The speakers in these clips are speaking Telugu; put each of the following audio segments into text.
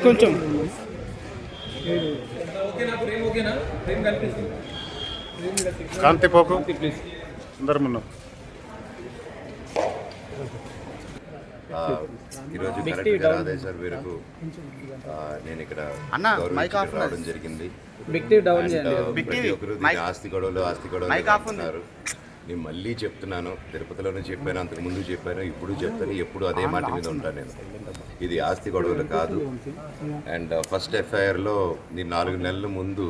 కొంచెం కాంతి పోకు అందరమున్నా. ఈరోజు కలెక్టర్ గారి ఆదేశాల మేరకు నేను ఇక్కడ రావడం జరిగింది. ప్రతి ఒక్కరు ఆస్తి గొడవలు అంటున్నారు. నేను మళ్ళీ చెప్తున్నాను, తిరుపతిలోనే చెప్పాను, అంతకు ముందు చెప్పాను, ఇప్పుడు చెప్తాను, ఎప్పుడు అదే మాట మీద ఉంటాను నేను. ఇది ఆస్తి గొడవలు కాదు. అండ్ ఫస్ట్ ఎఫ్ఐఆర్లో నేను 4 నెలల ముందు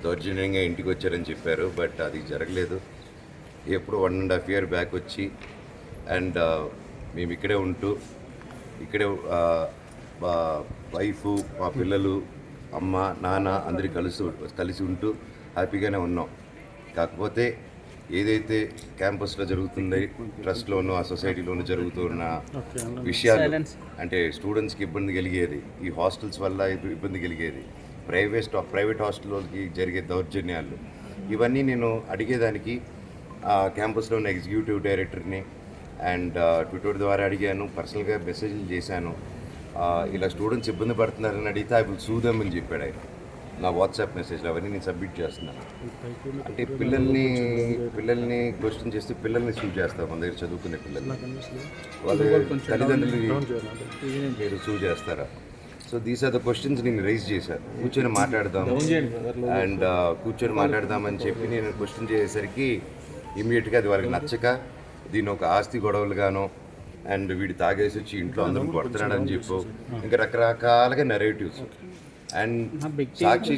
దౌర్జన్యంగా ఇంటికి వచ్చారని చెప్పారు, బట్ అది జరగలేదు. ఎప్పుడు 1.5 year బ్యాక్ వచ్చి అండ్ మేము ఇక్కడే ఉంటూ ఇక్కడే మా వైఫ్, మా పిల్లలు, అమ్మ, నాన్న అందరి కలిసి ఉంటూ హ్యాపీగానే ఉన్నాం. కాకపోతే ఏదైతే క్యాంపస్లో జరుగుతుంది, ట్రస్ట్లోనూ ఆ సొసైటీలోనూ జరుగుతున్న విషయాలు, అంటే స్టూడెంట్స్కి ఇబ్బంది కలిగేది, ఈ హాస్టల్స్ వల్ల ఇబ్బంది కలిగేది, ప్రైవేట్ హాస్టల్కి జరిగే దౌర్జన్యాలు, ఇవన్నీ నేను అడిగేదానికి క్యాంపస్లో ఉన్న ఎగ్జిక్యూటివ్ డైరెక్టర్ని అండ్ ట్విట్టర్ ద్వారా అడిగాను, పర్సనల్గా మెసేజ్లు చేశాను. ఇలా స్టూడెంట్స్ ఇబ్బంది పడుతున్నారని అడిగితే ఐ విల్ సూ దెమ్ అని చెప్పాడు ఆయన. నా వాట్సాప్ మెసేజ్లు అవన్నీ నేను సబ్మిట్ చేస్తున్నాను. అంటే పిల్లల్ని క్వశ్చన్ చేస్తే పిల్లల్ని సూ చేస్తారు. మన దగ్గర చదువుకునే పిల్లల్ని వాళ్ళ తల్లిదండ్రులు మీరు సూ చేస్తారా? So these are the questions నేను రైజ్ చేశాను. కూర్చొని మాట్లాడదామని చెప్పి నేను క్వశ్చన్ చేసేసరికి ఇమ్మీడియట్గా అది వాళ్ళకి నచ్చక దీన్ని ఒక ఆస్తి గొడవలుగానో అండ్ వీడు తాగేసి వచ్చి ఇంట్లో అందరం కొడుతున్నాడని చెప్పు, ఇంకా రకరకాలుగా నెరేటివ్స్. అండ్ సాక్షి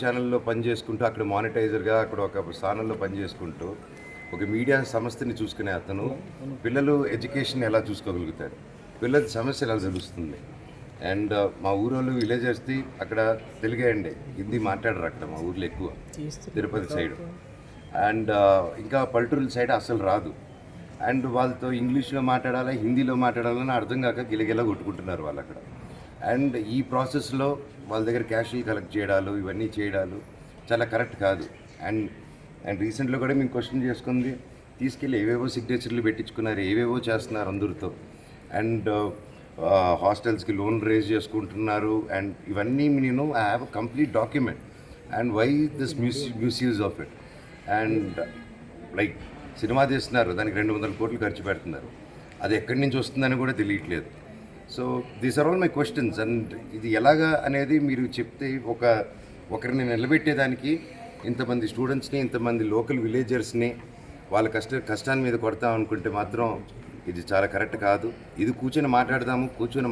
ఛానల్లో పనిచేసుకుంటూ అక్కడ మానిటైజర్గా అక్కడ ఒక స్థానంలో పనిచేసుకుంటూ ఒక మీడియా సంస్థని చూసుకునే అతను పిల్లలు ఎడ్యుకేషన్ ఎలా చూసుకోగలుగుతారు, పిల్లల సమస్య ఎలా తెలుస్తుంది. అండ్ మా ఊరోళ్ళు విలేజర్స్ది అక్కడ తెలుగే అండి, హిందీ మాట్లాడరు అక్కడ మా ఊర్లో ఎక్కువ, తిరుపతి సైడ్. అండ్ ఇంకా పల్లెటూరుల సైడ్ అసలు రాదు. అండ్ వాళ్ళతో ఇంగ్లీష్లో మాట్లాడాలా, హిందీలో మాట్లాడాలని అర్థం కాక గిలగిలా కొట్టుకుంటున్నారు వాళ్ళు అక్కడ. అండ్ ఈ ప్రాసెస్లో వాళ్ళ దగ్గర క్యాష్లు కలెక్ట్ చేయడాలు, ఇవన్నీ చేయడాలు చాలా కరెక్ట్ కాదు. అండ్ రీసెంట్లో కూడా మేము క్వశ్చన్ చేసుకుంది, తీసుకెళ్ళి ఏవేవో సిగ్నేచర్లు పెట్టించుకున్నారు, ఏవేవో చేస్తున్నారు అందరితో. అండ్ హాస్టల్స్కి లోన్ రేజ్ చేసుకుంటున్నారు. అండ్ ఇవన్నీ నేను I have a complete document. And why this misuse of it. And like cinema తీస్తున్నారు, దానికి 200 కోట్లు ఖర్చు పెడుతున్నారు, అది ఎక్కడి నుంచి వస్తుందని కూడా తెలియట్లేదు. So these are all my questions. And ఇది ఎలాగా అనేది మీరు చెప్తే ఒకరిని నిలబెట్టేదానికి ఇంతమంది స్టూడెంట్స్ని, ఇంతమంది లోకల్ విలేజర్స్ని వాళ్ళ కష్టాన్ని మీద కొడతాం అనుకుంటే మాత్రం ఇది చాలా కరెక్ట్ కాదు. ఇది కూర్చొని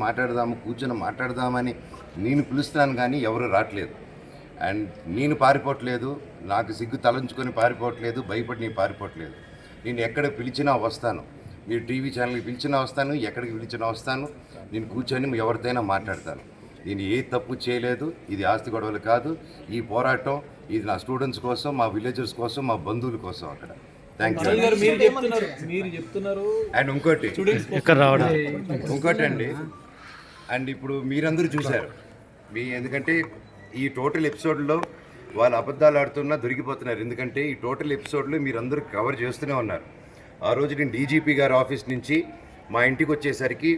మాట్లాడదామని నేను పిలుస్తున్నాను, కానీ ఎవరు రావట్లేదు. అండ్ నేను పారిపోవట్లేదు, నాకు సిగ్గు తలంచుకొని పారిపోవట్లేదు, భయపడి నేను పారిపోవట్లేదు. నేను ఎక్కడ పిలిచినా వస్తాను, మీరు టీవీ ఛానల్కి పిలిచినా వస్తాను, ఎక్కడికి పిలిచినా వస్తాను. నేను కూర్చొని ఎవరితోనైనా మాట్లాడతాను. నేను ఏ తప్పు చేయలేదు. ఇది ఆస్తి గొడవలు కాదు. ఈ పోరాటం ఇది నా స్టూడెంట్స్ కోసం, మా విలేజర్స్ కోసం, మా బంధువుల కోసం అక్కడ. Thank you. అండ్ ఇంకోటి అండి, అండ్ ఇప్పుడు మీరందరూ చూశారు, ఎందుకంటే ఈ టోటల్ ఎపిసోడ్లో వాళ్ళు అబద్ధాలు ఆడుతున్నా దొరికిపోతున్నారు. ఎందుకంటే ఈ టోటల్ ఎపిసోడ్లో మీరందరూ కవర్ చేస్తూనే ఉన్నారు. ఆ రోజు నేను డీజీపీ గారి ఆఫీస్ నుంచి మా ఇంటికి వచ్చేసరికి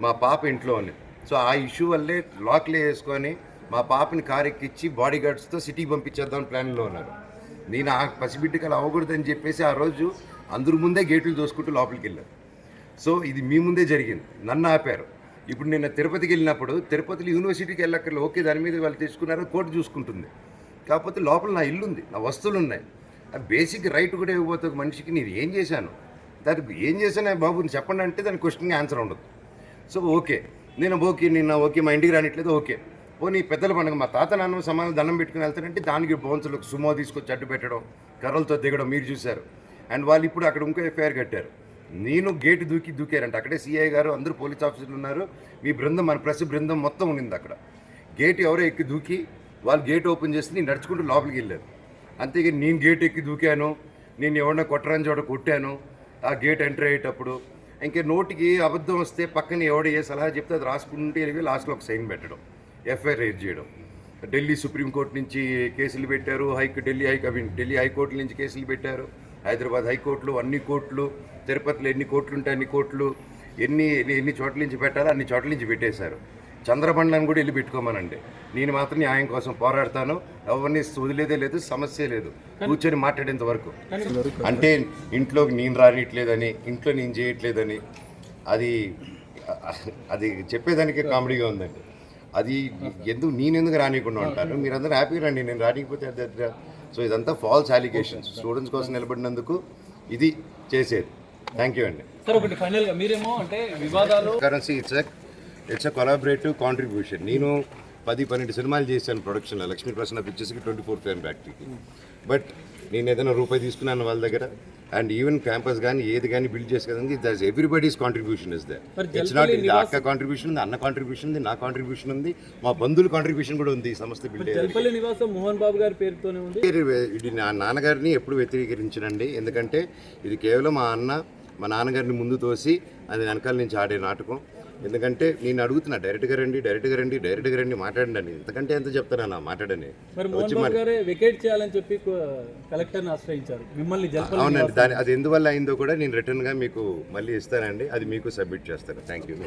మా పాప ఇంట్లో ఉంది. సో ఆ ఇష్యూ వల్లే లాక్లే వేసుకొని మా పాపని కారు ఎక్కించి బాడీ గార్డ్స్తో సిటీకి పంపించేద్దాం ప్లాన్లో ఉన్నారు. నేను ఆ పసిబిడ్డకి అలా అవ్వకూడదని చెప్పేసి ఆ రోజు అందరి ముందే గేట్లు దోసుకుంటూ లోపలికి వెళ్ళారు. సో ఇది మీ ముందే జరిగింది, నన్ను ఆపారు. ఇప్పుడు నేను తిరుపతికి వెళ్ళినప్పుడు తిరుపతిలో యూనివర్సిటీకి వెళ్ళక్కర్లే, ఓకే దాని మీద వాళ్ళు తెచ్చుకున్నారు, కోర్టు చూసుకుంటుంది. కాకపోతే లోపల నా ఇల్లు ఉంది, నా వస్తువులు ఉన్నాయి. ఆ బేసిక్ రైట్ కూడా ఇవ్వబోతే ఒక మనిషికి నేను ఏం చేశాను, దానికి ఏం చేశాను బాబు చెప్పండి అంటే దాని క్వశ్చన్కి ఆన్సర్ ఉండదు. సో ఓకే మా ఇంటికి రానిట్లేదు, ఓకే పోనీ పెద్దల పండుగ మా తాత నాన్న సమానం దండం పెట్టుకుని వెళ్తారంటే దానికి బౌన్సులకు సుమో తీసుకొచ్చి అడ్డు పెట్టడం, కర్రలతో దిగడం మీరు చూశారు. అండ్ వాళ్ళు ఇప్పుడు అక్కడ ఇంకో ఎఫ్ఐఆర్ కట్టారు. నేను గేటు దూకారంట. అక్కడే సిఐ గారు అందరూ పోలీస్ ఆఫీసర్లు ఉన్నారు, మీ బృందం, మన ప్రెస్ బృందం మొత్తం ఉండింది అక్కడ. గేటు ఎవరో ఎక్కి దూకి వాళ్ళు గేట్ ఓపెన్ చేసి నేను నడుచుకుంటూ లోపలికి వెళ్ళాను. అంతేగాని నేను గేట్ ఎక్కి దూకాను, నేను ఎవరన్నా కొట్టరాని చోట కొట్టాను ఆ గేట్ ఎంటర్ అయ్యేటప్పుడు. ఇంకా నోటికి అబద్ధం వస్తే పక్కన ఎవడ ఏ సలహా చెప్తే అది రాసుకుంటే వెళ్ళి లాస్ట్లో ఒక సైన్ పెట్టడం, ఎఫ్ఐఆర్ రైజ్ చేయడం. ఢిల్లీ సుప్రీంకోర్టు నుంచి కేసులు పెట్టారు, ఢిల్లీ హైకోర్టు నుంచి కేసులు పెట్టారు, హైదరాబాద్ హైకోర్టులు, అన్ని కోర్టులు, తిరుపతిలో ఎన్ని కోర్టులు ఉంటే అన్ని కోర్టులు, ఎన్ని చోట్ల నుంచి పెట్టాలో అన్ని చోట్ల నుంచి పెట్టేశారు. చంద్రబండ్లను కూడా వెళ్ళి పెట్టుకోమనండి. నేను మాత్రం న్యాయం కోసం పోరాడతాను. ఎవరిని వదిలేదే లేదు, సమస్య లేదు, కూర్చొని మాట్లాడేంత వరకు. అంటే ఇంట్లోకి నేను రానియట్లేదని, ఇంట్లో నేను చేయట్లేదని, అది చెప్పేదానికే కామెడీగా ఉందండి. అది నేనెందుకు రానియకుండా ఉంటాను, మీరందరూ హ్యాపీగా రండి, నేను రానికపోతే అది. సో ఇదంతా ఫాల్స్ అలిగేషన్స్. స్టూడెంట్స్ కోసం నిలబడినందుకు ఇది చేసేది. థ్యాంక్ యూ అండి. సార్ ఒకటి ఫైనల్గా మీరేమో అంటే వివాదాలు currency it's a collaborative contribution. నేను 10-12 సినిమాలు చేశాను ప్రొడక్షన్లో, లక్ష్మీ ప్రసన్న పిక్చర్స్కి, 24 ఫిల్మ్ ఫ్యాక్టరీకి. బట్ నేను ఏదైనా రూపాయి తీసుకున్నాను వాళ్ళ దగ్గర. అండ్ ఈవెన్ క్యాంపస్ కానీ ఏది కానీ బిల్డ్ చేసేదానికి that's everybody's contribution is there. It's not ఇది అక్క కాంట్రిబ్యూషన్ ఉంది, అన్న కాంట్రిబ్యూషన్ ఉంది, నా కాంట్రిబ్యూషన్ ఉంది, మా బంధువుల కాంట్రిబ్యూషన్ కూడా ఉంది. ఈ సంస్థ బిల్డ్ జల్పల్లి నివాసం మోహన్ బాబు గారి పేరుతోనే ఉంది. ఇది నా నాన్నగారిని ఎప్పుడు వ్యతిరేకరించనండి. ఎందుకంటే ఇది కేవలం మా నాన్నగారిని ముందు తోసి అది వెనకాల నుంచి ఆడే నాటకం. ఎందుకంటే నేను అడుగుతున్నా, డైరెక్ట్గా రండి మాట్లాడండి అని. ఇంతకంటే ఎంత చెప్తాను మాట్లాడని. మరి మోహన్ బాబు గారే వెకేట్ చేయాలని చెప్పి కలెక్టర్ని ఆశ్రయించారు మిమ్మల్ని. అవునండి, అది ఎందువల్ల అయిందో కూడా నేను రిటర్న్గా మీకు మళ్ళీ ఇస్తానండి. అది మీకు సబ్మిట్ చేస్తాను. Thank you.